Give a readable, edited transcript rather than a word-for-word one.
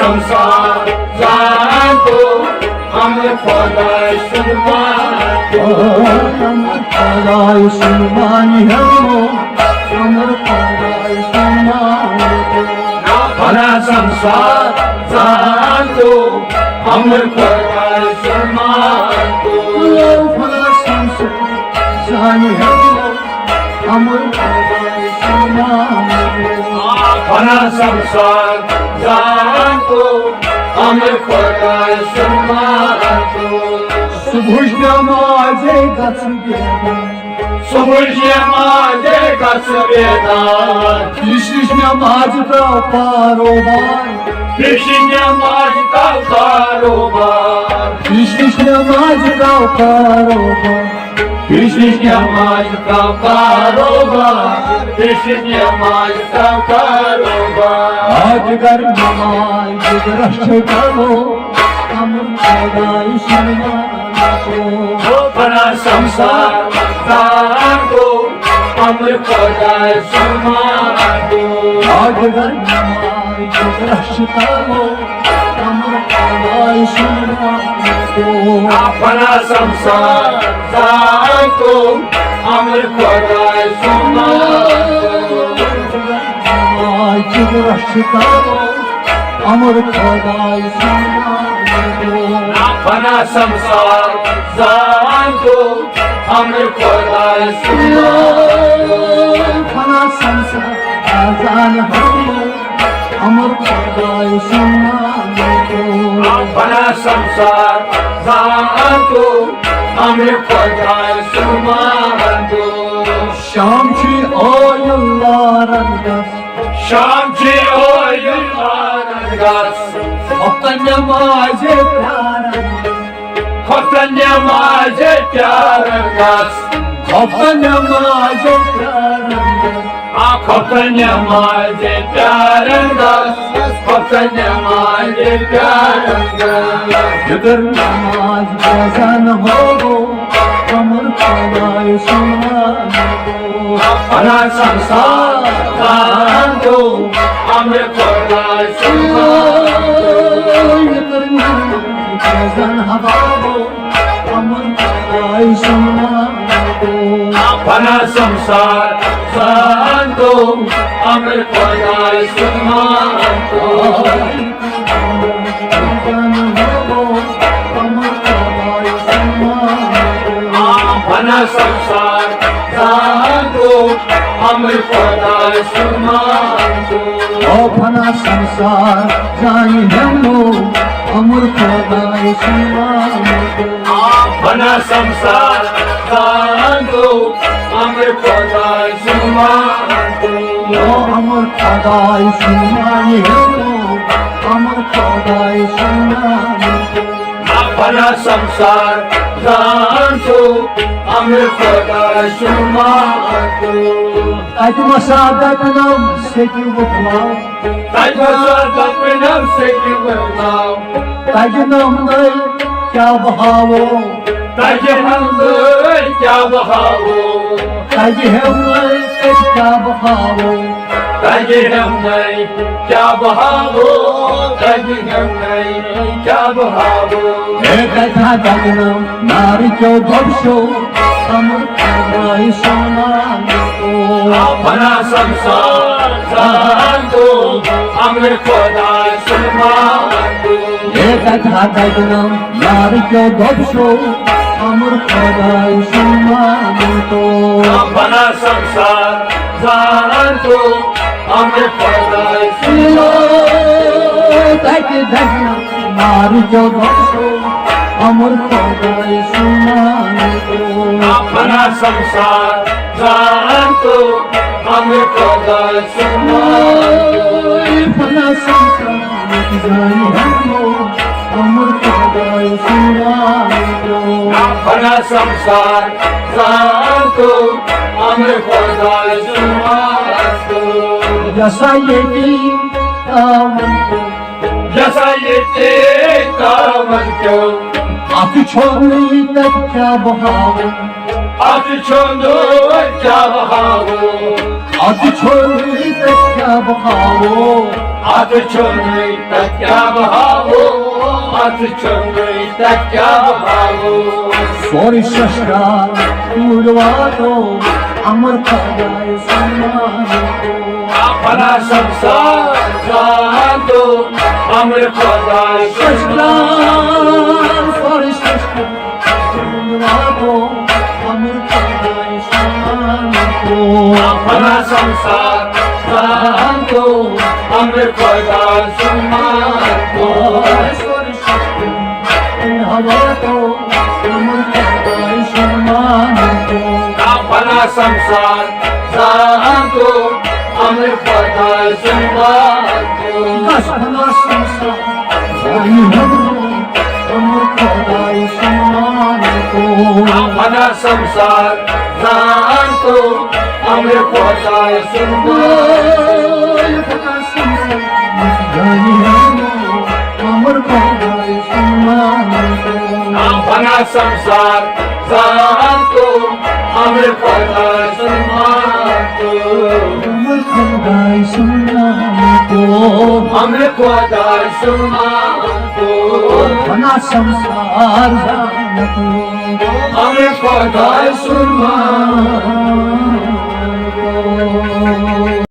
संसार जातो अमर खुदाई सुनवातो अमर खुदाई सुनवानी हमो अमर खुदाई सुनवातो भला संसार जातो अमर खुदाई सुनवातो भला संसार जानी हमो अमर खुदाई सुनवातो भला संसार जातो अमर खुदाई सुनवातो सुबह नमाज़े गछबेदा सुबह नमाज़े गछबेदा कृष्ण नमाज का कारोबार कृष्ण नमाज का कारोबार कृष्ण नमाज का कारोबार कृष्ण नमाज का कारोबार कृष्ण नमाज का कारोबार आज कर नमाज रश्त करो अमर खुदाई सुनवातो बड़ा संसार जातो अमर खुदाई सुनवातो आज कर नमाज रश्त करो अमर खुदाई सुनवातो बड़ा संसार जातो अमर खुदाई सुनवातो नमाज रश्त करो अमर खुदाई सुनवातो बड़ा संसार जातो अमर खुदाई सुनवातो फना संसार आजान हमो अमर खुदाई सुनवातो बड़ा संसार जातो अमर खुदाई सुनवातो शाम की oyunlarında Şamçı oyunlarında Hafta namazı klarında Hafta namazı klarında Hafta namazı klarında Hafta namazı klarında Hafta namazı klarında Yıdır namaz kazan hogo Amr खुदाई सुनवातो Bana संसार जातो अमर खुदाई सुनवातो Yıdır namaz kazan hogo Amr खुदाई सुनवातो Bana संसार जातो अमर खुदाई सुनवातो Bana संसार जातो अमर खुदाई सुनवातो फना संसार जानी हमो अमर खुदाई सुनवातो Bana संसार जातो अमर खुदाई सुनवातो अमर खुदाई सुनवानी हमो अमर खुदाई सुनवातो Bana संसार जातो अमर खुदाई सुनवातो Aydın saadet nam seki vutlav Taşmasar kapınam seki vırlav Aydın namday kya bahavo Taşı hamdı kya bahavo Aydın hemlay kya bahavo Taşı hamdı kya bahavo Taşı hamdı kya bahavo Ekata dagnam nari kyo dhabsho Amar खुदाई सुनवातो Bana संसार जातो अमर खुदाई सुनवातो Ekata dagnam nari kyo dhabsho Amar खुदाई सुनवातो Bana संसार जातो अमर खुदाई Taki dagnam nari kyo dhabsho Amar खुदाई सुनवातो Bana संसार जातो अमर खुदाई सुनवातो फना संसार जानी हमो अमर खुदाई सुनवातो Bana संसार जातो अमर खुदाई सुनवातो Yasa yedi kamanto जैसा ये तेरा मन क्यों Atı çoğunu da kya bahavo Adı çoğundu क्या बहावो Atı çoğunu da kya bahavo At çöndü tekya bahavu At çöndü tekya bahavu Sori shashka Urvato Amar Khadai Sammanito Apna samsar zanto Amr Khudai Shashka Sori shashka Urvato Amar Khadai Sammanito Apna samsar zanto Amr Khudai sumanto Sori shashka Urvato Amar Khadai Sammanito Apna samsar zanto Amr Khudai sumanto Kasna samsa Zainabro Amar Khadai Sammanito Apna samsar zanto Amr Khudai sumanto Apna samsar zanto Amr Khudai sumanto Amr Khudai sumanto संसार जानतो Amr Khudai sumanto